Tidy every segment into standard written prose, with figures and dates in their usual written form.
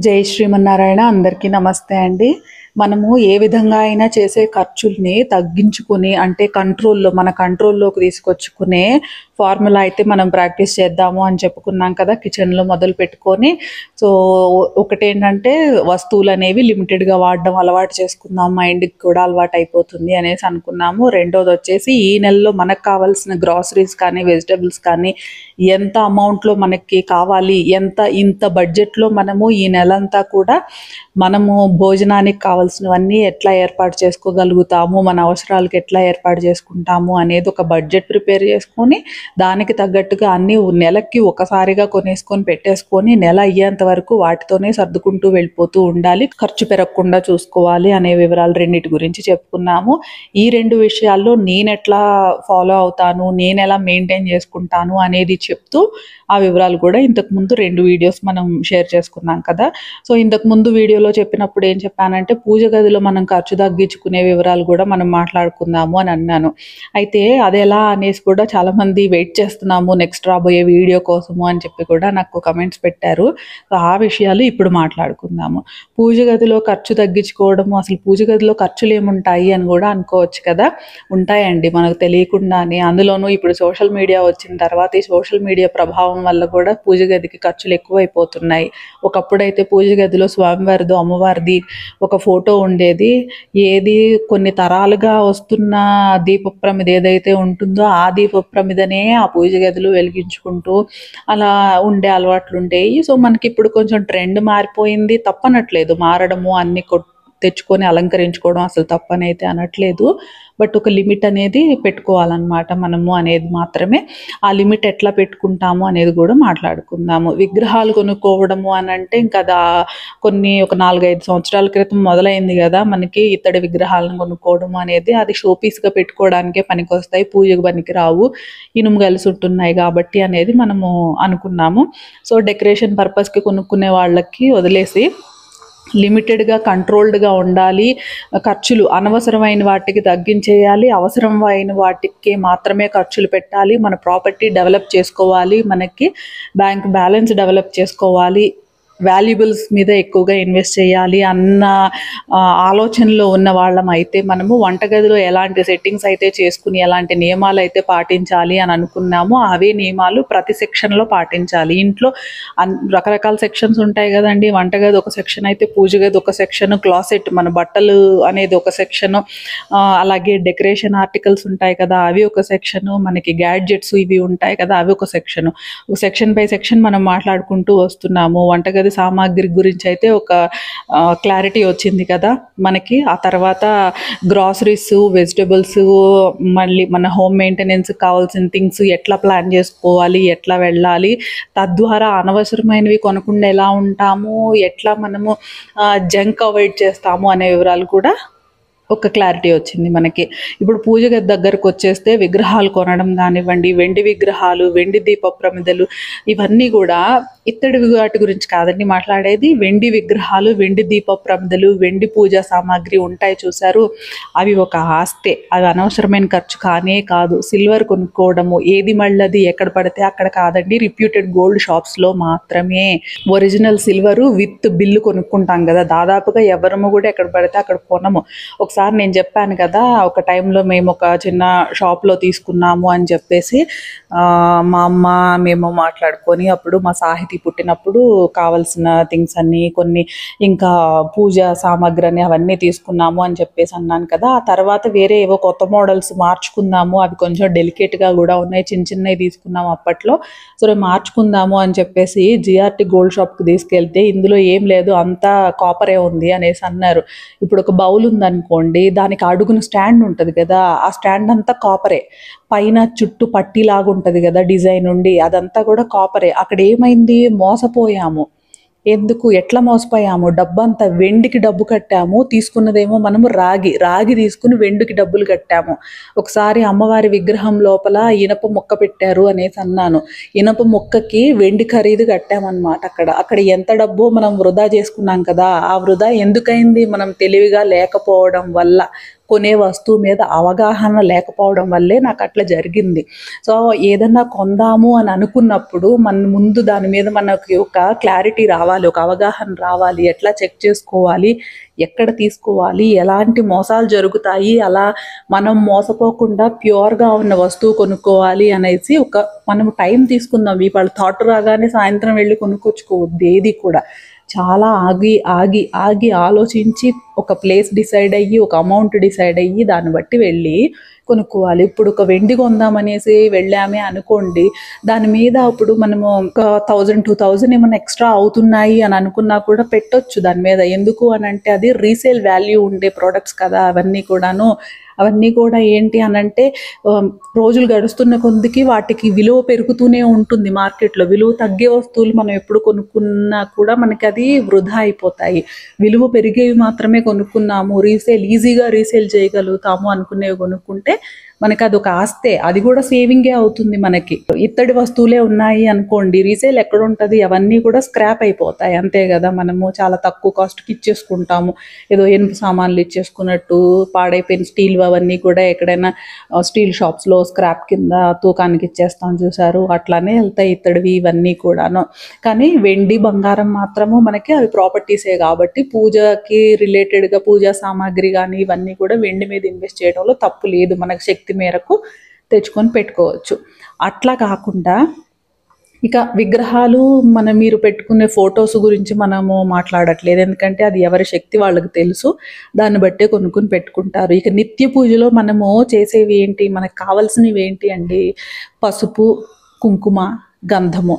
జై శ్రీమన్నారాయణ. అందరికీ నమస్తే అండి. మనము ఏ విధంగా అయినా చేసే ఖర్చుల్ని తగ్గించుకుని, అంటే మన కంట్రోల్లోకి తీసుకొచ్చుకునే ఫార్ములా అయితే మనం ప్రాక్టీస్ చేద్దాము అని చెప్పుకున్నాం కదా, కిచెన్లో మొదలు పెట్టుకొని. సో ఒకటేంటంటే వస్తువులు అనేవి లిమిటెడ్గా వాడడం అలవాటు చేసుకుందాం, మైండ్కి కూడా అలవాటు అయిపోతుంది అనేసి అనుకున్నాము. రెండోది వచ్చేసి ఈ నెలలో మనకు కావాల్సిన గ్రాసరీస్ కానీ వెజిటబుల్స్ కానీ ఎంత అమౌంట్లో మనకి కావాలి, ఇంత బడ్జెట్లో మనము ఈ నెలంతా కూడా మనము భోజనానికి కావాల్సినవన్నీ ఎట్లా ఏర్పాటు చేసుకోగలుగుతాము, మన అవసరాలకు ఎట్లా ఏర్పాటు చేసుకుంటాము అనేది ఒక బడ్జెట్ ప్రిపేర్ చేసుకొని దానికి తగ్గట్టుగా అన్నీ నెలకి ఒకసారిగా కొనేసుకొని పెట్టేసుకొని నెల అయ్యేంత వరకు వాటితోనే సర్దుకుంటూ వెళ్ళిపోతూ ఉండాలి. ఖర్చు పెరగకుండా చూసుకోవాలి అనే వివరాలు రెండింటి గురించి చెప్పుకున్నాము. ఈ రెండు విషయాల్లో నేను ఎట్లా ఫాలో అవుతాను, నేను ఎలా మెయింటైన్ చేసుకుంటాను అనేది చెప్తూ ఆ వివరాలు కూడా ఇంతకుముందు 2 వీడియోస్ మనం షేర్ చేసుకున్నాం కదా. సో ఇంతకుముందు వీడియోలో చెప్పినప్పుడు ఏం చెప్పానంటే పూజ గదిలో మనం ఖర్చు తగ్గించుకునే వివరాలు కూడా మనం మాట్లాడుకుందాము అని అన్నాను. అయితే అది ఎలా అనేసి కూడా చాలామంది వెయిట్ చేస్తున్నాము నెక్స్ట్ రాబోయే వీడియో కోసము అని చెప్పి కూడా నాకు కమెంట్స్ పెట్టారు. సో ఆ విషయాలు ఇప్పుడు మాట్లాడుకుందాము. పూజ గదిలో ఖర్చు తగ్గించుకోవడము, అసలు పూజ గదిలో ఖర్చులు ఏముంటాయి అని కూడా అనుకోవచ్చు కదా. ఉంటాయండి, మనకు తెలియకుండానే. అందులోనూ ఇప్పుడు సోషల్ మీడియా వచ్చిన తర్వాత ఈ సోషల్ మీడియా ప్రభావం వల్ల కూడా పూజ గదికి ఖర్చులు ఎక్కువైపోతున్నాయి. ఒకప్పుడైతే పూజ గదిలో స్వామివారిదో అమ్మవారిది ఒక ఫోటో ఉండేది. ఏది కొన్ని తరాలుగా వస్తున్న దీపప్రమిద ఏదైతే ఉంటుందో ఆ దీపప్రమిదనే ఆ పూజ గదిలో వెలిగించుకుంటూ అలా ఉండే అలవాట్లు ఉండేవి. సో మనకి ఇప్పుడు కొంచెం ట్రెండ్ మారిపోయింది, తప్పనట్లేదు. మారడము, అన్ని తెచ్చుకొని అలంకరించుకోవడం అసలు తప్పనైతే అనట్లేదు. బట్ ఒక లిమిట్ అనేది పెట్టుకోవాలన్నమాట మనము అనేది మాత్రమే. ఆ లిమిట్ ఎట్లా పెట్టుకుంటాము అనేది కూడా మాట్లాడుకుందాము. విగ్రహాలు కొనుక్కోవడము అని అంటే ఇంకా ఒక 4-5 సంవత్సరాల క్రితం మొదలైంది కదా మనకి ఇత్తడి విగ్రహాలను కొనుక్కోవడం అనేది. అది షోపీస్గా పెట్టుకోవడానికే పనికొస్తాయి, పూజకు పనికి రావు, ఇనుము కలిసి ఉంటున్నాయి కాబట్టి అనేది మనము అనుకున్నాము. సో డెకరేషన్ పర్పస్కి కొనుక్కునే వాళ్ళకి వదిలేసి లిమిటెడ్గా కంట్రోల్డ్గా ఉండాలి. ఖర్చులు అనవసరమైన వాటికి తగ్గించేయాలి, అవసరమైన వాటికి మాత్రమే ఖర్చులు పెట్టాలి. మన ప్రాపర్టీ డెవలప్ చేసుకోవాలి, మనకి బ్యాంక్ బ్యాలెన్స్ డెవలప్ చేసుకోవాలి, వాల్యుబుల్స్ మీద ఎక్కువగా ఇన్వెస్ట్ చేయాలి అన్న ఆలోచనలో ఉన్న వాళ్ళం అయితే మనము వంటగదిలో ఎలాంటి సెట్టింగ్స్ అయితే చేసుకుని ఎలాంటి నియమాలు అయితే పాటించాలి అని అనుకున్నామో అవే నియమాలు ప్రతి సెక్షన్లో పాటించాలి. ఇంట్లో రకరకాల సెక్షన్స్ ఉంటాయి కదండి. వంటగది ఒక సెక్షన్ అయితే పూజ గది ఒక సెక్షన్, క్లాసెట్ మన బట్టలు అనేది ఒక సెక్షను, అలాగే డెకరేషన్ ఆర్టికల్స్ ఉంటాయి కదా అవి ఒక సెక్షను, మనకి గ్యాడ్జెట్స్ ఇవి ఉంటాయి కదా అవి ఒక సెక్షను. ఒక సెక్షన్ బై సెక్షన్ మనం మాట్లాడుకుంటూ వస్తున్నాము. వంటగది సామాగ్రి గురించి అయితే ఒక క్లారిటీ వచ్చింది కదా మనకి. ఆ తర్వాత గ్రాసరీస్, వెజిటబుల్స్, మళ్ళీ మన హోమ్ మెయింటెనెన్స్ కావాల్సిన థింగ్స్ ఎట్లా ప్లాన్ చేసుకోవాలి, ఎట్లా వెళ్ళాలి, తద్వారా అనవసరమైనవి కొనకుండా ఎలా ఉంటాము, ఎట్లా మనము జంక్ అవాయిడ్ చేస్తాము అనే వివరాలు కూడా ఒక క్లారిటీ వచ్చింది మనకి. ఇప్పుడు పూజ గది దగ్గరకు వచ్చేస్తే విగ్రహాలు కొనడం కానివ్వండి, వెండి విగ్రహాలు, వెండి దీపప్రమిదలు, ఇవన్నీ కూడా ఇత్తడి వాటి గురించి కాదండి మాట్లాడేది. వెండి విగ్రహాలు, వెండి దీపప్రమిదలు, వెండి పూజా సామాగ్రి ఉంటాయి చూసారు, అవి ఒక ఆస్తే, అవి అనవసరమైన ఖర్చు కానే కాదు. సిల్వర్ కొనుక్కోవడము ఏది మళ్ళీ ఎక్కడ పడితే అక్కడ కాదండి, రిప్యూటెడ్ గోల్డ్ షాప్స్లో మాత్రమే ఒరిజినల్ సిల్వరు విత్ బిల్లు కొనుక్కుంటాం కదా. దాదాపుగా ఎవరము కూడా ఎక్కడ పడితే అక్కడ కొనము. ఒకసారి నేను చెప్పాను కదా, ఒక టైంలో మేము ఒక చిన్న షాప్లో తీసుకున్నాము అని చెప్పేసి మా అమ్మ మేము మాట్లాడుకొని అప్పుడు మా సాహితీ పుట్టినప్పుడు కావాల్సిన థింగ్స్ అన్నీ కొన్ని ఇంకా పూజ సామాగ్రి అని అవన్నీ తీసుకున్నాము అని చెప్పేసి అన్నాను కదా. ఆ తర్వాత వేరే ఏవో కొత్త మోడల్స్ మార్చుకుందాము, అవి కొంచెం డెలికేట్గా కూడా ఉన్నాయి, చిన్న చిన్నవి తీసుకున్నాము అప్పట్లో. సో మార్చుకుందాము అని చెప్పేసి జిఆర్టీ గోల్డ్ షాప్కి తీసుకెళ్తే ఇందులో ఏం లేదు, అంతా కాపరే ఉంది అనేసి అన్నారు. ఇప్పుడు ఒక బౌల్ ఉందనుకోండి, దానికి అడుగున స్టాండ్ ఉంటుంది కదా, ఆ స్టాండ్ అంతా కాపరే, పైన చుట్టూ పట్టీలాగా ఉంటుంది కదా డిజైన్ ఉండి, అదంతా కూడా కాపరే. అక్కడ ఏమైంది, మోసపోయాము. ఎందుకు, ఎట్లా మోసపోయాము, డబ్బంతా వెండికి డబ్బు కట్టాము, తీసుకున్నదేమో మనము రాగి తీసుకుని వెండికి డబ్బులు కట్టాము. ఒకసారి అమ్మవారి విగ్రహం లోపల ఇనప మొక్క పెట్టారు అనేసి అన్నాను, ఇనప మొక్కకి వెండి ఖరీదు కట్టామన్నమాట. అక్కడ ఎంత డబ్బో మనం వృధా చేసుకున్నాం కదా. ఆ వృధా ఎందుకైంది, మనం తెలివిగా లేకపోవడం వల్ల, కొనే వస్తువు మీద అవగాహన లేకపోవడం వల్లే నాకు అట్లా జరిగింది. సో ఏదన్నా కొందాము అని అనుకున్నప్పుడు మన ముందు దాని మీద మనకి ఒక క్లారిటీ రావాలి, ఒక అవగాహన రావాలి, ఎట్లా చెక్ చేసుకోవాలి, ఎక్కడ తీసుకోవాలి, ఎలాంటి మోసాలు జరుగుతాయి, అలా మనం మోసపోకుండా ప్యూర్గా ఉన్న వస్తువు కొనుక్కోవాలి అనేసి మనం టైం తీసుకుందాం. ఇవాళ థాట్ రాగానే సాయంత్రం వెళ్ళి కొనుక్కొచ్చుకోవద్దు ఏది కూడా. చాలా ఆగి ఆగి ఆగి ఆలోచించి ఒక ప్లేస్ డిసైడ్ అయ్యి, ఒక అమౌంట్ డిసైడ్ అయ్యి దాన్ని బట్టి వెళ్ళి కొనుక్కోవాలి. ఇప్పుడు ఒక వెండి కొందామనేసి వెళ్ళామే అనుకోండి, దాని మీద ఇప్పుడు మనము ఒక 1000-2000 ఏమైనా ఎక్స్ట్రా అవుతున్నాయి అని అనుకున్నా కూడా పెట్టొచ్చు దాని మీద. ఎందుకు అని అంటే అది రీసేల్ వాల్యూ ఉండే ప్రోడక్ట్స్ కదా అవన్నీ కూడా ఏంటి అనంటే రోజులు గడుస్తున్న కొద్దికి వాటికి విలువ పెరుగుతూనే ఉంటుంది. మార్కెట్లో విలువ తగ్గే వస్తువులు మనం ఎప్పుడు కొనుక్కున్నా కూడా మనకి అది వృధా అయిపోతాయి. విలువ పెరిగేవి మాత్రమే కొనుక్కున్నాము, ఈజీగా రీసేల్ చేయగలుగుతాము అనుకునేవి కొనుక్కుంటే మనకి అది ఒక ఆస్తే, అది కూడా సేవింగే అవుతుంది. మనకి ఇత్తడి వస్తువులే ఉన్నాయి అనుకోండి, రీసేల్ ఎక్కడ ఉంటుంది, అవన్నీ కూడా స్క్రాప్ అయిపోతాయి అంతే కదా. మనము చాలా తక్కువ కాస్ట్కి ఇచ్చేసుకుంటాము, ఏదో ఎనుపు సామాన్లు ఇచ్చేసుకున్నట్టు. పాడైపోయిన స్టీల్ అవన్నీ కూడా ఎక్కడైనా స్టీల్ షాప్స్లో స్క్రాప్ కింద తూకానికి ఇచ్చేస్తాం చూసారు, అట్లానే వెళ్తాయి ఇత్తడివి ఇవన్నీ కూడాను. కానీ వెండి బంగారం మాత్రము మనకి అవి ప్రాపర్టీసే కాబట్టి పూజకి రిలేటెడ్గా పూజా సామాగ్రి కానీ ఇవన్నీ కూడా వెండి మీద ఇన్వెస్ట్ చేయడంలో తప్పు లేదు, మనకు శక్తి మేరకు తెచ్చుకొని పెట్టుకోవచ్చు. అట్లా కాకుండా ఇక విగ్రహాలు మీరు పెట్టుకునే ఫొటోస్ గురించి మనము మాట్లాడట్లేదు, ఎందుకంటే అది ఎవరి శక్తి వాళ్ళకి తెలుసు, దాన్ని బట్టే కొనుక్కొని పెట్టుకుంటారు. ఇక నిత్య పూజలో మనము చేసేవి ఏంటి, మనకు కావాల్సినవి ఏంటి అండి, పసుపు, కుంకుమ, గంధము.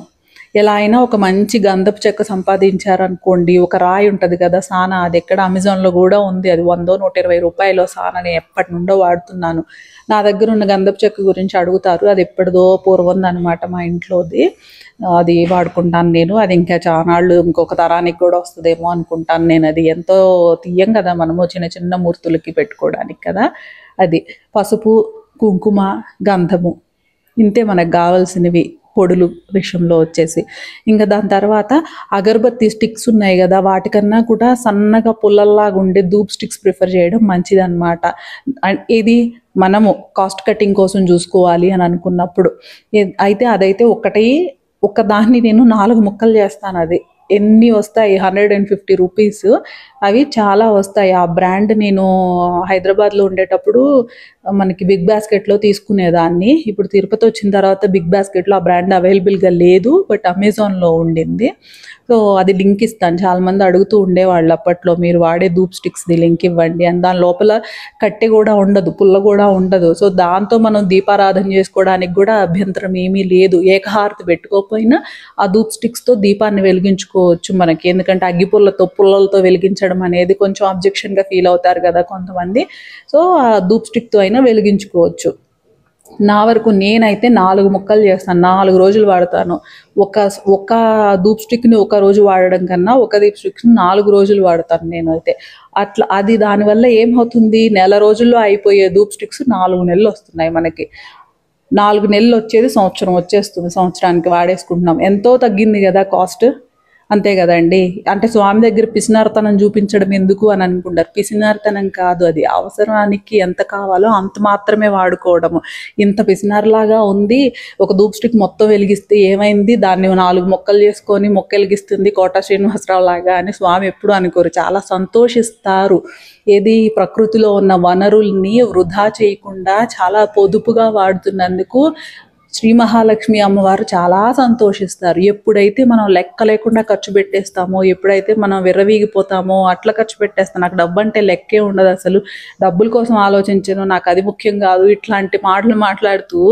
ఎలా అయినా ఒక మంచి గంధపు చెక్క సంపాదించారనుకోండి, ఒక రాయి ఉంటుంది కదా సానా, అది ఎక్కడ అమెజాన్లో కూడా ఉంది, అది 100-120 రూపాయలు సానా. నేను ఎప్పటి నుండో వాడుతున్నాను. నా దగ్గర ఉన్న గంధపు చెక్క గురించి అడుగుతారు, అది ఎప్పటిదో పూర్వంది అనమాట మా ఇంట్లోది. అది వాడుకుంటాను నేను. అది ఇంకా చానాళ్ళు ఇంకొక తరానికి కూడా వస్తుందేమో అనుకుంటాను నేను. అది ఎంతో తీయం కదా మనము చిన్న చిన్న మూర్తులకి పెట్టుకోవడానికి కదా. అది పసుపు, కుంకుమ, గంధము, ఇంతే మనకు కావాల్సినవి పొడులు విషయంలో వచ్చేసి. ఇంకా దాని తర్వాత అగరబత్తి స్టిక్స్ ఉన్నాయి కదా, వాటికన్నా కూడా సన్నగా పుల్లల్లాగా ఉండే ధూప్ స్టిక్స్ ప్రిఫర్ చేయడం మంచిదన్నమాట. ఇది మనము కాస్ట్ కటింగ్ కోసం చూసుకోవాలి అని అనుకున్నప్పుడు అయితే అదైతే ఒకదాన్ని నేను 4 ముక్కలు చేస్తాను. అది ఎన్ని వస్తాయి, 150 రూపీస్, అవి చాలా వస్తాయి. ఆ బ్రాండ్ నేను హైదరాబాద్లో ఉండేటప్పుడు మనకి బిగ్ బాస్కెట్లో తీసుకునేదాన్ని. ఇప్పుడు తిరుపతి వచ్చిన తర్వాత బిగ్ బాస్కెట్లో ఆ బ్రాండ్ అవైలబుల్గా లేదు, బట్ అమెజాన్లో ఉండింది. సో అది లింక్ ఇస్తాను, చాలామంది అడుగుతూ ఉండేవాళ్ళు అప్పట్లో, మీరు వాడే ధూప్ స్టిక్స్ది లింక్ ఇవ్వండి అని. దాని లోపల కట్టె కూడా ఉండదు, పుల్ల కూడా ఉండదు. సో దాంతో మనం దీపారాధన చేసుకోవడానికి కూడా అభ్యంతరం ఏమీ లేదు. ఏకహారతి పెట్టుకోకపోయినా ఆ ధూప్ స్టిక్స్తో దీపాన్ని వెలిగించుకోవచ్చు మనకి. ఎందుకంటే పుల్లలతో వెలిగించడం అనేది కొంచెం అబ్జెక్షన్గా ఫీల్ అవుతారు కదా కొంతమంది. సో ఆ ధూప్ స్టిక్తో అయినా వెలిగించుకోవచ్చు. నా వరకు నేనైతే 4 ముక్కలు చేస్తాను, 4 రోజులు వాడతాను. ఒక ధూప్ స్టిక్ని ఒక రోజు వాడడం కన్నా ఒక ధూప్ స్టిక్ని 4 రోజులు వాడతాను నేనైతే. అట్లా అది దానివల్ల ఏమవుతుంది, నెల రోజుల్లో అయిపోయే ధూప్ స్టిక్స్ 4 నెలలు వస్తున్నాయి మనకి. 4 నెలలు వచ్చేది సంవత్సరం వచ్చేస్తుంది, సంవత్సరానికి వాడేసుకుంటున్నాం. ఎంతో తగ్గింది కదా కాస్ట్, అంతే కదండి. అంటే స్వామి దగ్గర పిసినార్తనం చూపించడం ఎందుకు అని అనుకుంటారు, పిసినార్తనం కాదు, అది అవసరానికి ఎంత కావాలో అంత మాత్రమే వాడుకోవడము. ఇంత పిసినార్లాగా ఉంది, ఒక ధూప్ స్టిక్ మొత్తం వెలిగిస్తే ఏమైంది, దాన్ని 4 ముక్కలు చేసుకొని మొక్క వెలిగిస్తుంది కోట శ్రీనివాసరావు లాగా అని స్వామి ఎప్పుడు అనుకోరు, చాలా సంతోషిస్తారు. ఏది ప్రకృతిలో ఉన్న వనరుల్ని వృధా చేయకుండా చాలా పొదుపుగా వాడుతున్నందుకు శ్రీ మహాలక్ష్మి అమ్మవారు చాలా సంతోషిస్తారు. ఎప్పుడైతే మనం లెక్క లేకుండా ఖర్చు పెట్టేస్తామో, ఎప్పుడైతే మనం విర్రవీగిపోతామో, అట్లా ఖర్చు పెట్టేస్తాం, నాకు డబ్బు అంటే లెక్కే ఉండదు, అసలు డబ్బుల కోసం ఆలోచించను, నాకు అది ముఖ్యం కాదు, ఇట్లాంటి మాటలు మాట్లాడుతూ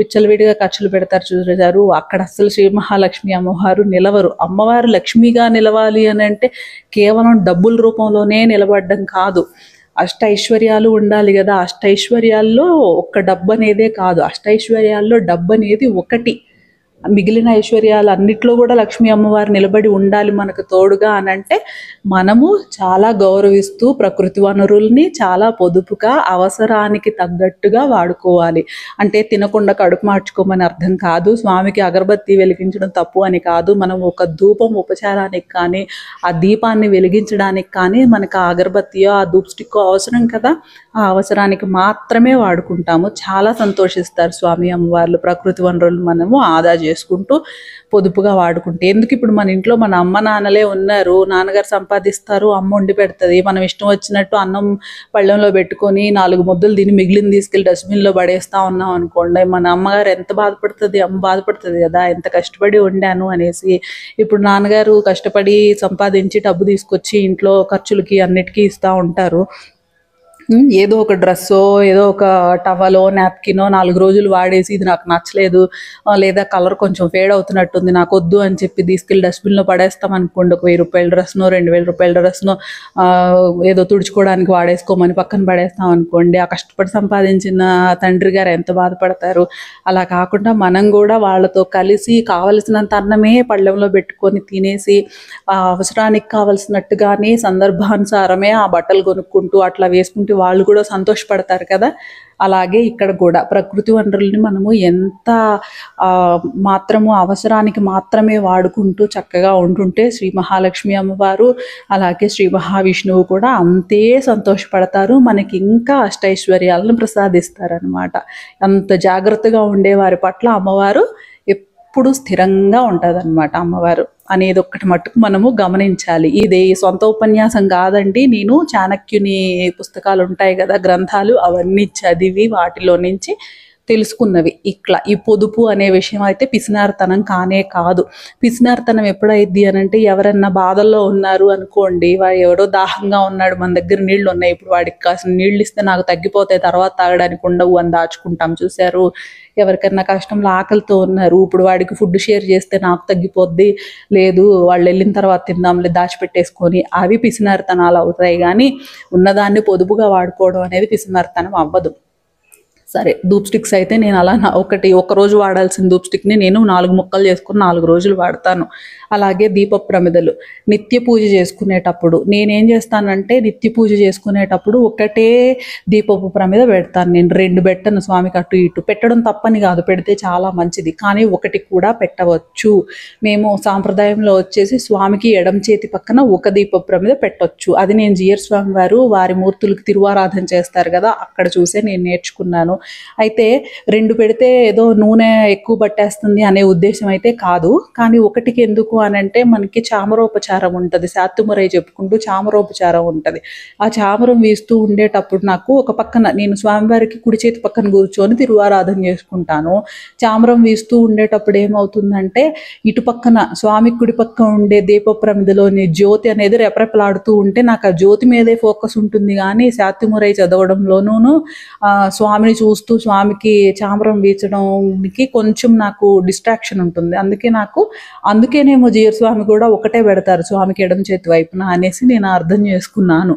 విచ్చలవిడిగా ఖర్చులు పెడతారు చూసారు. అక్కడ అసలు శ్రీ మహాలక్ష్మి అమ్మవారు నిలవరు. అమ్మవారు లక్ష్మిగా నిలవాలి అని అంటే కేవలం డబ్బుల రూపంలోనే నిలబడడం కాదు, అష్టైశ్వర్యాలు ఉండాలి కదా. అష్టైశ్వర్యాల్లో ఒక్క డబ్బు అనేదే కాదు, అష్టైశ్వర్యాల్లో డబ్బు అనేది ఒకటి. మిగిలిన ఐశ్వర్యాలు అన్నిట్లో కూడా లక్ష్మీ అమ్మవారు నిలబడి ఉండాలి మనకు తోడుగా అని అంటే మనము చాలా గౌరవిస్తూ ప్రకృతి వనరుల్ని చాలా పొదుపుగా అవసరానికి తగ్గట్టుగా వాడుకోవాలి. అంటే తినకుండా కడుపు మార్చుకోమని అర్థం కాదు, స్వామికి అగరబత్తి వెలిగించడం తప్పు అని కాదు. మనం ఒక ధూపం ఉపచారానికి కానీ ఆ దీపాన్ని వెలిగించడానికి కానీ మనకు ఆ అగరబత్తియో ఆ ధూప్ స్టిక్కో అవసరం కదా, ఆ అవసరానికి మాత్రమే వాడుకుంటాము. చాలా సంతోషిస్తారు స్వామి అమ్మవార్లు. ప్రకృతి వనరులు మనము ఆదా చేసుకుంటూ పొదుపుగా వాడుకుంటే. ఎందుకు ఇప్పుడు మన ఇంట్లో మన అమ్మ నాన్నలే ఉన్నారు, నాన్నగారు సంపాదిస్తారు, అమ్మ వండి పెడుతుంది, మనం ఇష్టం వచ్చినట్టు అన్నం పళ్ళెంలో పెట్టుకొని 4 ముద్దలు తిని మిగిలిన తీసుకెళ్ళి డస్ట్బిన్లో పడేస్తా ఉన్నాం అనుకోండి, మన అమ్మగారు ఎంత బాధపడుతుంది, అమ్మ బాధపడుతుంది కదా, ఎంత కష్టపడి వండాను అనేసి. ఇప్పుడు నాన్నగారు కష్టపడి సంపాదించి డబ్బు తీసుకొచ్చి ఇంట్లో ఖర్చులకి అన్నిటికీ ఇస్తూ ఉంటారు. ఏదో ఒక డ్రెస్సో ఏదో ఒక టవలో నాప్కినో 4 రోజులు వాడేసి ఇది నాకు నచ్చలేదు, లేదా కలర్ కొంచెం ఫేడ్ అవుతున్నట్టుంది నాకు వద్దు అని చెప్పి తీసుకెళ్ళి డస్ట్బిన్లో పడేస్తాం అనుకోండి. ఒక 1000 రూపాయల డ్రెస్నో 2000 రూపాయల డ్రెస్నో ఏదో తుడుచుకోవడానికి వాడేసుకోమని పక్కన పడేస్తాం అనుకోండి. ఆ కష్టపడి సంపాదించిన తండ్రి గారు ఎంత బాధపడతారు. అలా కాకుండా మనం కూడా వాళ్ళతో కలిసి కావలసినంత అన్నమే పళ్ళెంలో పెట్టుకొని తినేసి అవసరానికి కావలసినట్టుగానే సందర్భానుసారమే ఆ బట్టలు కొనుక్కుంటూ అట్లా వేసుకుంటూ వాళ్ళు కూడా సంతోషపడతారు కదా. అలాగే ఇక్కడ కూడా ప్రకృతి వనరుల్ని మనము ఎంత మాత్రము అవసరానికి మాత్రమే వాడుకుంటూ చక్కగా ఉంటుంటే శ్రీ మహాలక్ష్మి అమ్మవారు అలాగే శ్రీ మహావిష్ణువు కూడా అంతే సంతోషపడతారు, మనకి ఇంకా అష్టైశ్వర్యాలను ప్రసాదిస్తారనమాట. అంత జాగ్రత్తగా ఉండే వారి పట్ల అమ్మవారు ఎప్పుడు స్థిరంగా ఉంటుందన్నమాట. అమ్మవారు అనేది ఒక్కటి మట్టుకు మనము గమనించాలి. ఇది సొంత ఉపన్యాసం కాదండి, నేను చాణక్యుని పుస్తకాలు ఉంటాయి కదా, గ్రంథాలు, అవన్నీ చదివి వాటిలో నుంచి తెలుసుకున్నవి. ఇట్లా ఈ పొదుపు అనే విషయం అయితే పిసినారితనం కానే కాదు. పిసినారితనం ఎప్పుడైద్ది అని అంటే ఎవరన్నా బాధల్లో ఉన్నారు అనుకోండి, వాడు ఎవడో దాహంగా ఉన్నాడు, మన దగ్గర నీళ్లు ఉన్నాయి, ఇప్పుడు వాడికి కాసిన నీళ్ళు ఇస్తే నాకు తగ్గిపోతాయి, తర్వాత తాగడానికి ఉండవు అని దాచుకుంటాం చూశారు. ఎవరికన్నా కష్టంలో ఆకలితో ఉన్నారు, ఇప్పుడు వాడికి ఫుడ్ షేర్ చేస్తే నాకు తగ్గిపోద్ది, లేదు వాళ్ళు వెళ్ళిన తర్వాత తిందాంలే దాచిపెట్టేసుకొని, అవి పిసినారితనాలు అవుతాయి. కానీ ఉన్నదాన్ని పొదుపుగా వాడుకోవడం అనేది పిసినారితనం అవ్వదు. సరే, ధూప్ స్టిక్స్ అయితే నేను అలా ఒక్కరోజు వాడాల్సిన ధూప్ స్టిక్ని నేను 4 ముక్కలు చేసుకుని 4 రోజులు వాడతాను. అలాగే దీప ప్రమిదలు నిత్య పూజ చేసుకునేటప్పుడు నేనేం చేస్తానంటే, నిత్య పూజ చేసుకునేటప్పుడు ఒకటే దీపపు ప్రమిద పెడతాను నేను, 2 పెట్టను. స్వామికి అటు ఇటు పెట్టడం తప్పని కాదు, పెడితే చాలా మంచిది, కానీ 1 కూడా పెట్టవచ్చు. మేము సాంప్రదాయంలో వచ్చేసి స్వామికి ఎడమ చేతి పక్కన ఒక దీప ప్రమిద పెట్టొచ్చు. అది నేను జియర్ స్వామి వారు వారి మూర్తులకు తిరువారాధన చేస్తారు కదా, అక్కడ చూసే నేను నేర్చుకున్నాను. అయితే 2 పెడితే ఏదో నూనె ఎక్కువ పట్టేస్తుంది అనే ఉద్దేశం అయితే కాదు. కానీ 1కి ఎందుకు అని అంటే, మనకి చామరోపచారం ఉంటుంది, శాత్తుమరై చెప్పుకుంటూ చామరోపచారం ఉంటుంది. ఆ చామరం వీస్తూ ఉండేటప్పుడు నాకు ఒక పక్కన, నేను స్వామివారికి కుడి చేతి పక్కన కూర్చొని తిరువారాధన చేసుకుంటాను. చామరం వీస్తూ ఉండేటప్పుడు ఏమవుతుందంటే, ఇటు పక్కన స్వామి కుడి పక్కన ఉండే దీప ప్రమిదలోని జ్యోతి అనేది రెపరెపలాడుతూ ఉంటే నాకు ఆ జ్యోతి మీదే ఫోకస్ ఉంటుంది. కానీ శాత్తుమరై చదవడంలోనూ స్వామిని చూస్తూ స్వామికి చామరం వీచడానికి కొంచెం నాకు డిస్ట్రాక్షన్ ఉంటుంది. అందుకేనేమో జియర్ స్వామి కూడా ఒకటే పెడతారు స్వామికి ఎడమ చేతి వైపున అనేసి నేను అర్థం చేసుకున్నాను.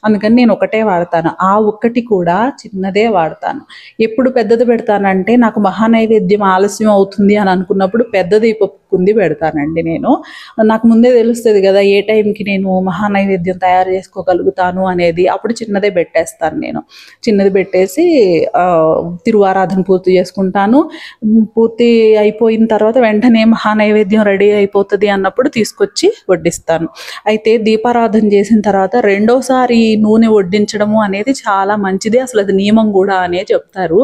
అందుకని నేను ఒకటే వాడతాను. ఆ ఒక్కటి కూడా చిన్నదే వాడతాను. ఎప్పుడు పెద్దది పెడతానంటే, నాకు మహానైవేద్యం ఆలస్యం అవుతుంది అని అనుకున్నప్పుడు పెద్ద దీపపు కుంది పెడతానండి. నాకు ముందే తెలుస్తుంది కదా ఏ టైంకి నేను మహానైవేద్యం తయారు చేసుకోగలుగుతాను అనేది. అప్పుడు చిన్నదే పెట్టేస్తాను నేను. చిన్నది పెట్టేసి తిరువారాధన పూర్తి చేసుకుంటాను. పూర్తి అయిపోయిన తర్వాత వెంటనే మహానైవేద్యం రెడీ అయిపోతుంది అన్నప్పుడు తీసుకొచ్చి వడ్డిస్తాను. అయితే దీపారాధన చేసిన తర్వాత రెండోసారి నూనె వడ్డించడము అనేది చాలా మంచిది, అసలు అది నియమం కూడా అనే చెప్తారు.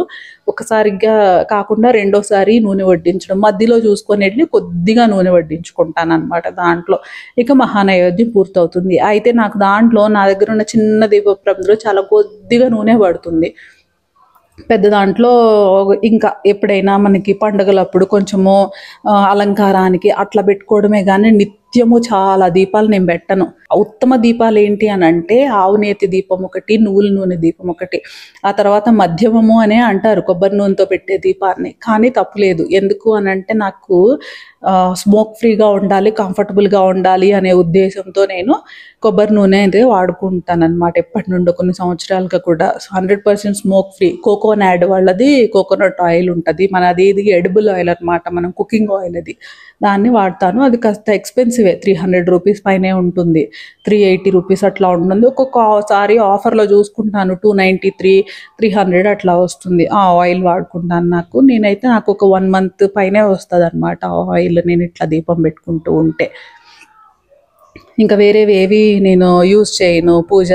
ఒకసారిగా కాకుండా రెండోసారి నూనె వడ్డించడం, మధ్యలో చూసుకొని వెళ్ళి కొద్దిగా నూనె వడ్డించుకుంటాను అనమాట. దాంట్లో ఇక మహానైవేద్యం పూర్తవుతుంది. అయితే నాకు దాంట్లో నా దగ్గర ఉన్న చిన్న దీప ప్రమిదలో చాలా కొద్దిగా నూనె పడుతుంది. పెద్ద దాంట్లో ఇంకా ఎప్పుడైనా మనకి పండుగలప్పుడు కొంచెము అలంకారానికి అట్లా పెట్టుకోవడమే కానీ నిత్యము చాలా దీపాలు నేను పెట్టను. ఉత్తమ దీపాలు ఏంటి అని అంటే ఆవు నేతి దీపం ఒకటి, నువ్వుల నూనె దీపం ఒకటి, ఆ తర్వాత మధ్యమము అనే అంటారు కొబ్బరి నూనెతో పెట్టే దీపాన్ని. కానీ తప్పులేదు. ఎందుకు అని అంటే నాకు స్మోక్ ఫ్రీగా ఉండాలి, కంఫర్టబుల్గా ఉండాలి అనే ఉద్దేశంతో నేను కొబ్బరి నూనె అయితే వాడుకుంటాను అనమాట. ఎప్పటి నుండో కొన్ని సంవత్సరాలుగా కూడా 100% స్మోక్ ఫ్రీ. కోకోనాడ్ వాళ్ళది కోకోనట్ ఆయిల్ ఉంటుంది, మనది ఇది ఎడిబుల్ ఆయిల్ అనమాట, మనం కుకింగ్ ఆయిల్ అది, దాన్ని వాడతాను. అది కాస్త ఎక్స్పెన్సివే, 300 రూపీస్ పైనే ఉంటుంది, 380 రూపీస్ అట్లా ఉంటుంది. ఒక్కొక్కసారి ఆఫర్లో చూసుకుంటాను 293, 300 అట్లా వస్తుంది. ఆ ఆయిల్ వాడుకుంటాను. నాకు ఒక 1 మంత్ పైనే వస్తుంది అనమాట ఆ ఆయిల్, నేను ఇట్లా దీపం పెట్టుకుంటూ ఉంటే. ఇంకా వేరేవి ఏవి నేను యూజ్ చేయను, పూజ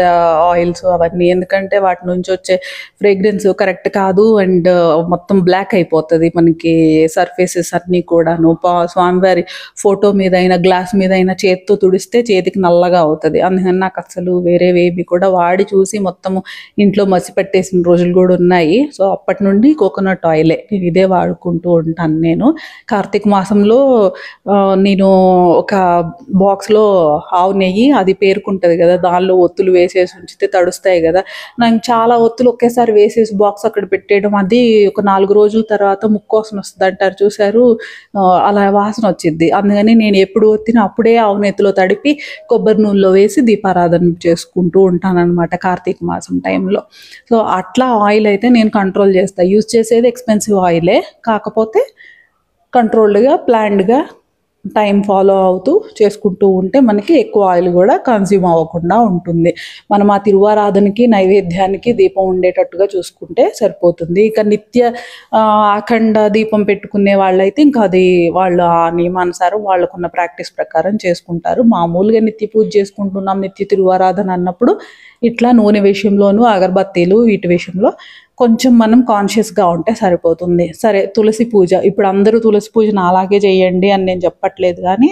ఆయిల్స్ అవన్నీ, ఎందుకంటే వాటి నుంచి వచ్చే ఫ్రేగ్రెన్స్ కరెక్ట్ కాదు. అండ్ మొత్తం బ్లాక్ అయిపోతుంది మనకి సర్ఫేసెస్ అన్నీ కూడాను. స్వామివారి ఫోటో మీద అయినా గ్లాస్ మీద అయినా చేతితో తుడిస్తే చేతికి నల్లగా అవుతుంది. అందుకని నాకు అసలు వేరేవేవి కూడా వాడి చూసి మొత్తము ఇంట్లో మసి పెట్టేసిన రోజులు కూడా ఉన్నాయి. సో అప్పటి నుండి కోకోనట్ ఆయిలే నేను ఇదే వాడుకుంటూ ఉంటాను. నేను కార్తీక మాసంలో నేను ఒక బాక్స్లో ఆవు నెయ్యి అది పేరుకుంటుంది కదా, దానిలో ఒత్తులు వేసేసి ఉంచితే తడుస్తాయి కదా. నాకు చాలా ఒత్తులు ఒకేసారి వేసేసి బాక్స్ అక్కడ పెట్టేయడం, అది ఒక 4 రోజుల తర్వాత ముక్కోసన వస్తుంది అంటారు చూసారు, అలా వాసన వచ్చింది. అందుకని నేను ఎప్పుడు ఒత్తినా అప్పుడే ఆవు నెత్తిలో తడిపి కొబ్బరి నూనెలో వేసి దీపారాధన చేసుకుంటూ ఉంటాను అనమాట కార్తీక మాసం టైంలో. సో అట్లా ఆయిల్ అయితే నేను కంట్రోల్ చేస్తాను. యూజ్ చేసేది ఎక్స్పెన్సివ్ ఆయిలే, కాకపోతే కంట్రోల్డ్గా ప్లాన్డ్గా టైం ఫాలో అవుతూ చేసుకుంటూ ఉంటే మనకి ఎక్కువ ఆయిల్ కూడా కన్జ్యూమ్ అవ్వకుండా ఉంటుంది. మనం ఆ తిరువారాధనకి నైవేద్యానికి దీపం ఉండేటట్టుగా చూసుకుంటే సరిపోతుంది. ఇక నిత్య అఖండ దీపం పెట్టుకునే వాళ్ళైతే ఇంకా అది వాళ్ళ ఆ నియమానుసారం వాళ్ళకున్న ప్రాక్టీస్ ప్రకారం చేసుకుంటారు. మామూలుగా నిత్య పూజ చేసుకుంటున్నాం, నిత్య తిరువారాధన అన్నప్పుడు ఇట్లా నూనె విషయంలోనూ అగరబత్తీలు వీటి విషయంలో కొంచెం మనం కాన్షియస్గా ఉంటే సరిపోతుంది. సరే, తులసి పూజ, ఇప్పుడు అందరూ తులసి పూజను అలాగే చేయండి అని నేను చెప్పట్లేదు, కానీ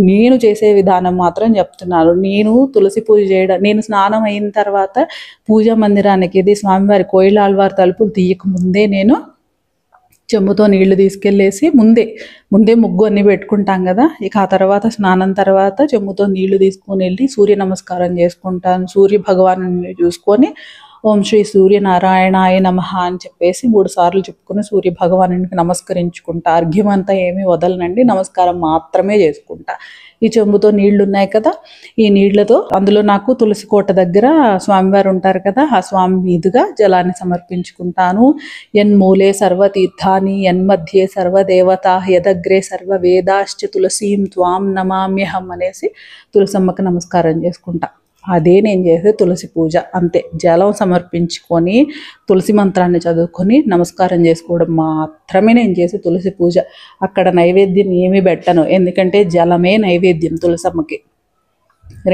నేను చేసే విధానం మాత్రం చెప్తున్నాను. నేను తులసి పూజ చేయడం, నేను స్నానం అయిన తర్వాత పూజా మందిరానికి, ఇది స్వామివారి కోయిలాల్వారి తలుపులు తీయక ముందే నేను చెంబుతో నీళ్లు తీసుకెళ్ళేసి ముందే ముగ్గు అన్ని పెట్టుకుంటాం కదా. ఇక ఆ తర్వాత స్నానం తర్వాత చెంబుతో నీళ్లు తీసుకొని వెళ్ళి సూర్య నమస్కారం చేసుకుంటాను. సూర్య భగవాను చూసుకొని ఓం శ్రీ సూర్యనారాయణాయ నమః అని చెప్పేసి 3 సార్లు చెప్పుకుని సూర్య భగవానునికి నమస్కరించుకుంటా. అర్ఘ్యం అంతా ఏమీ వదలనండి, నమస్కారం మాత్రమే చేసుకుంటా. ఈ చెంబుతో నీళ్లు ఉన్నాయి కదా, ఈ నీళ్లతో అందులో నాకు తులసి కోట దగ్గర స్వామివారు ఉంటారు కదా, ఆ స్వామి మీదుగా జలాన్ని సమర్పించుకుంటాను. యన్మూలే సర్వతీర్థాని యన్మధ్యే సర్వదేవతా యదగ్రే సర్వ వేదాశ్చ తులసీం త్వాం నమామ్యహం అనేసి తులసమ్మకి నమస్కారం చేసుకుంటా. అదే నేను చేసే తులసి పూజ, అంతే. జలం సమర్పించుకొని తులసి మంత్రాన్ని చదువుకొని నమస్కారం చేసుకోవడం మాత్రమే నేను చేసే తులసి పూజ. అక్కడ నైవేద్యం ఏమీ పెట్టను, ఎందుకంటే జలమే నైవేద్యం తులసమ్మకి.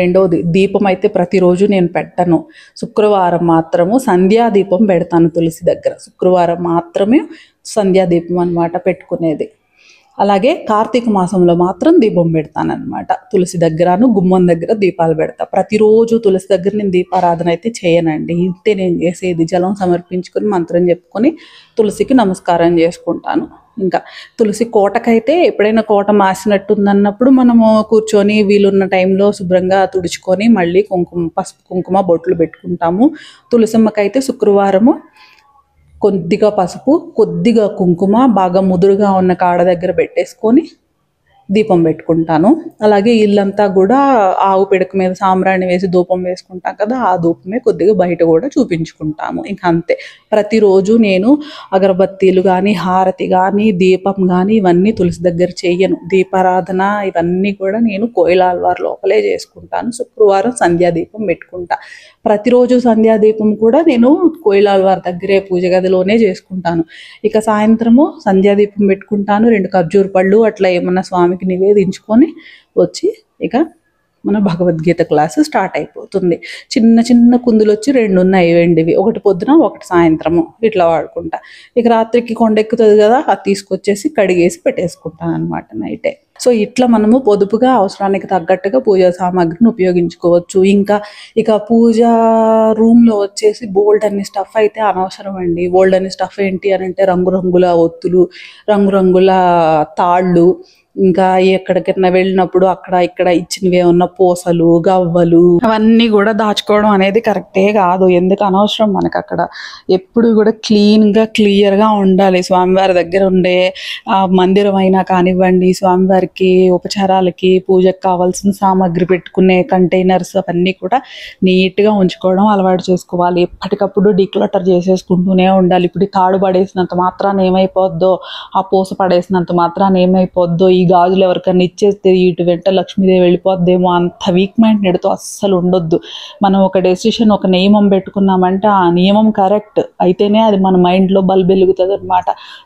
రెండోది, దీపం అయితే ప్రతిరోజు నేను పెట్టను. శుక్రవారం మాత్రము సంధ్యాదీపం పెడతాను తులసి దగ్గర. శుక్రవారం మాత్రమే సంధ్యాదీపం అన్నమాట పెట్టుకునేది. అలాగే కార్తీక మాసంలో మాత్రం దీపం పెడతానమాట. తులసి దగ్గరను గుమ్మం దగ్గర దీపాలు పెడతా. ప్రతిరోజు తులసి దగ్గర నేను దీపారాధన అయితే చేయనండి. ఇంతే నేను చేసేది. జలం సమర్పించుకొని మంత్రం చెప్పుకొని తులసికి నమస్కారం చేసుకుంటాను. ఇంకా తులసి కోటకైతే ఎప్పుడైనా కోట మాసినట్టుందన్నప్పుడు మనము కూర్చొని వీలున్న టైంలో శుభ్రంగా తుడుచుకొని మళ్ళీ పసుపు కుంకుమ బొట్లు పెట్టుకుంటాము. తులసమ్మకైతే శుక్రవారము కొద్దిగా పసుపు, కొద్దిగా కుంకుమ బాగా ముదురుగా ఉన్న కాడ దగ్గర పెట్టేసుకొని దీపం పెట్టుకుంటాను. అలాగే ఇల్లంతా కూడా ఆవు పిడక మీద సాంబ్రాణి వేసి ధూపం వేసుకుంటాం కదా, ఆ ధూపమే కొద్దిగా బయట కూడా చూపించుకుంటాము. ఇంకా అంతే. ప్రతిరోజు నేను అగరబత్తీలు కానీ, హారతి కానీ, దీపం కానీ ఇవన్నీ తులసి దగ్గర చెయ్యను. దీపారాధన ఇవన్నీ కూడా నేను కోయిలాల్వారి లోపలే చేసుకుంటాను. శుక్రవారం సంధ్యాదీపం పెట్టుకుంటా. ప్రతిరోజు సంధ్యాదీపం కూడా నేను కోయిలాల్వారి దగ్గరే పూజ గదిలోనే చేసుకుంటాను. ఇక సాయంత్రము సంధ్యాదీపం పెట్టుకుంటాను. 2 ఖర్జూర పళ్ళు అట్లా ఏమన్నా స్వామికి నివేదించుకొని వచ్చి ఇక మన భగవద్గీత క్లాసు స్టార్ట్ అయిపోతుంది. చిన్న చిన్న కుందులు వచ్చి 2 ఉన్నాయి వెండివి, ఒకటి పొద్దున ఒకటి సాయంత్రము ఇట్లా వాడుకుంటా. ఇక రాత్రికి కొండెక్కుతుంది కదా, అది తీసుకొచ్చేసి కడిగేసి పెట్టేసుకుంటాను అనమాట నైటే. సో ఇట్లా మనము పొదుపుగా అవసరానికి తగ్గట్టుగా పూజా సామాగ్రిని ఉపయోగించుకోవచ్చు. ఇక పూజా రూమ్లో వచ్చేసి బోల్డ్ అన్ని స్టఫ్ అయితే అనవసరం అండి. బోల్డ్ అన్ని స్టఫ్ ఏంటి అని అంటే రంగురంగుల ఒత్తులు, రంగురంగుల తాళ్ళు, ఇంకా ఎక్కడికైనా వెళ్ళినప్పుడు అక్కడ ఇక్కడ ఇచ్చినవి ఏమన్నా పూసలు గవ్వలు అవన్నీ కూడా దాచుకోవడం అనేది కరెక్టే కాదు. ఎందుకు అనవసరం మనకు అక్కడ. ఎప్పుడు కూడా క్లియర్గా ఉండాలి. స్వామివారి దగ్గర ఉండే మందిరం అయినా కానివ్వండి, స్వామివారికి ఉపచారాలకి పూజకు కావాల్సిన సామాగ్రి పెట్టుకునే కంటైనర్స్ అవన్నీ కూడా నీట్గా ఉంచుకోవడం అలవాటు చేసుకోవాలి. ఎప్పటికప్పుడు డిక్లటర్ చేసేసుకుంటూనే ఉండాలి. ఇప్పుడు ఈ తాడు పడేసినంత మాత్రాన ఏమైపోద్దో, ఆ పూస పడేసినంత మాత్రాన ఏమైపోద్దో, ఈ గాజులు ఎవరికన్నా ఇచ్చేస్తే ఇటు వెంట లక్ష్మీదేవి వెళ్ళిపోద్దేమో, అంత వీక్ మైండెడ్తో అస్సలు ఉండొద్దు. మనం ఒక డెసిషన్, ఒక నియమం పెట్టుకున్నామంటే ఆ నియమం కరెక్ట్ అయితేనే అది మన మైండ్లో బల్బ్ వెలుగుతుంది అనమాట.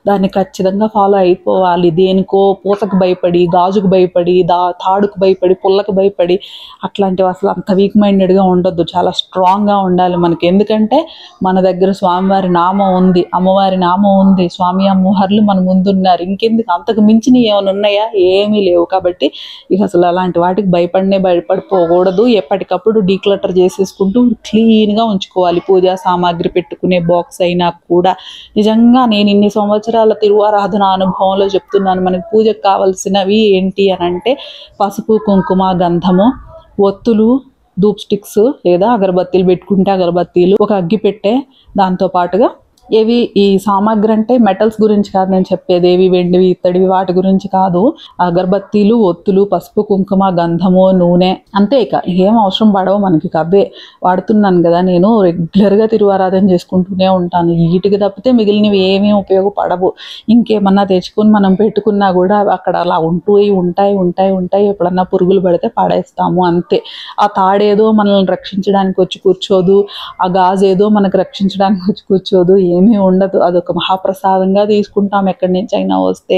దాన్ని ఖచ్చితంగా ఫాలో అయిపోవాలి. దేనికో పూసకు భయపడి, గాజుకు భయపడి, తాడుకు భయపడి, పుల్లకు భయపడి అట్లాంటివి అసలు అంత వీక్ మైండెడ్గా ఉండొద్దు. చాలా స్ట్రాంగ్గా ఉండాలి మనకి. ఎందుకంటే మన దగ్గర స్వామివారి నామం ఉంది, అమ్మవారి నామం ఉంది, స్వామి అమ్మవార్లు మన ముందున్నారు. ఇంకెందుకు, అంతకు మించిన ఏమైనా ఉన్నాయా? ఏమీ లేవు. కాబట్టి ఇక అసలు అలాంటి వాటికి భయపడిపోకూడదు. ఎప్పటికప్పుడు డీక్లటర్ చేసేసుకుంటూ క్లీన్గా ఉంచుకోవాలి. పూజా సామాగ్రి పెట్టుకునే బాక్స్ అయినా కూడా. నిజంగా నేను ఇన్ని సంవత్సరాల తిరువారాధన అనుభవంలో చెప్తున్నాను. మనకి పూజకు కావాల్సినవి ఏంటి అని అంటే పసుపు, కుంకుమ, గంధము, ఒత్తులు, ధూప్ స్టిక్స్ లేదా అగరబత్తీలు పెట్టుకుంటే అగరబత్తీలు, ఒక అగ్గి పెట్టే, దాంతో పాటుగా ఏవి ఈ సామాగ్రి అంటే మెటల్స్ గురించి కాదు నేను చెప్పేది, ఏవి వెండివి ఇత్తడివి వాటి గురించి కాదు. అగరబత్తీలు, ఒత్తులు, పసుపు, కుంకుమ, గంధము, నూనె, అంతే. ఇక ఏం అవసరం పడవు మనకి. అవే వాడుతున్నాను కదా నేను. రెగ్యులర్గా తిరువారాధన చేసుకుంటూనే ఉంటాను. వీటికి తప్పితే మిగిలినవి ఏమీ ఉపయోగపడవు. ఇంకేమన్నా తెచ్చుకొని మనం పెట్టుకున్నా కూడా అక్కడ అలా ఉంటాయి. ఎప్పుడన్నా పురుగులు పడితే పడేస్తాము, అంతే. ఆ తాడేదో మనల్ని రక్షించడానికి వచ్చి కూర్చోదు, ఆ గాజు ఏదో మనకు రక్షించడానికి వచ్చి కూర్చోదు, ఏమీ ఉండదు. అదొక మహాప్రసాదంగా తీసుకుంటాం ఎక్కడి నుంచి అయినా వస్తే.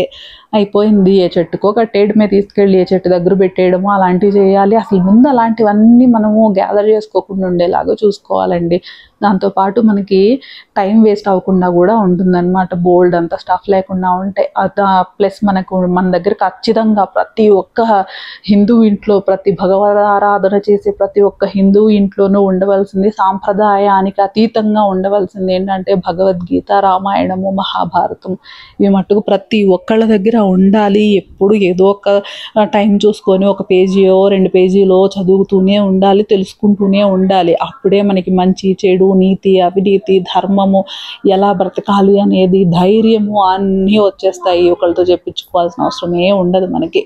అయిపోయింది. ఏ చెట్టుకో కట్టేయడమే, తీసుకెళ్ళి ఏ చెట్టు దగ్గర పెట్టేయడము అలాంటివి చేయాలి. అసలు ముందు అలాంటివన్నీ మనము గ్యాదర్ చేసుకోకుండా ఉండేలాగా చూసుకోవాలండి. దాంతోపాటు మనకి టైం వేస్ట్ అవ్వకుండా కూడా ఉంటుందన్నమాట. బోల్డ్ అంతా స్టఫ్ లేకుండా ఉంటే ప్లస్ మన దగ్గర ఖచ్చితంగా ప్రతి ఒక్క హిందూ ఇంట్లో, ప్రతి భగవదారాధన చేసే ప్రతి ఒక్క హిందూ ఇంట్లోనూ ఉండవలసింది, సాంప్రదాయానికి అతీతంగా ఉండవలసింది ఏంటంటే భగవద్గీత, రామాయణము, మహాభారతం. ఇవి మట్టుకు ప్రతి ఒక్కళ్ళ దగ్గర ఉండాలి. ఎప్పుడు ఏదో ఒక టైం చూసుకొని ఒక పేజీయో 2 పేజీలో చదువుతూనే ఉండాలి, తెలుసుకుంటూనే ఉండాలి. అప్పుడే మనకి మంచి, చెడు, నీతి, అవినీతి, ధర్మము, ఎలా బ్రతకాలి అనేది, ధైర్యము అన్నీ వచ్చేస్తాయి. ఒకళ్ళతో చెప్పించుకోవాల్సిన అవసరమే ఉండదు మనకి.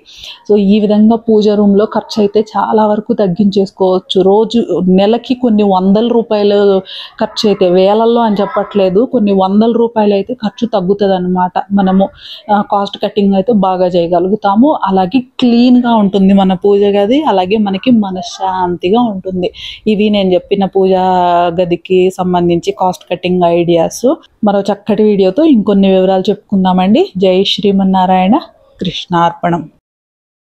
సో ఈ విధంగా పూజ రూమ్లో ఖర్చు అయితే చాలా వరకు తగ్గించేసుకోవచ్చు. నెలకి కొన్ని వందల రూపాయలు ఖర్చు అయితే, వేలల్లో అని చెప్పట్లేదు, కొన్ని వందల రూపాయలు అయితే ఖర్చు తగ్గుతుంది అనమాట. మనము కాస్ట్ కటింగ్ అయితే బాగా చేయగలుగుతాము. అలాగే క్లీన్గా ఉంటుంది మన పూజ గది, అలాగే మనకి మనశ్శాంతిగా ఉంటుంది. ఇవి నేను చెప్పిన పూజా గదికి సంబంధించి కాస్ట్ కటింగ్ ఐడియాస్. మరో చక్కటి వీడియోతో ఇంకొన్ని వివరాలు చెప్పుకుందామండి. జై శ్రీమన్నారాయణ. కృష్ణార్పణం.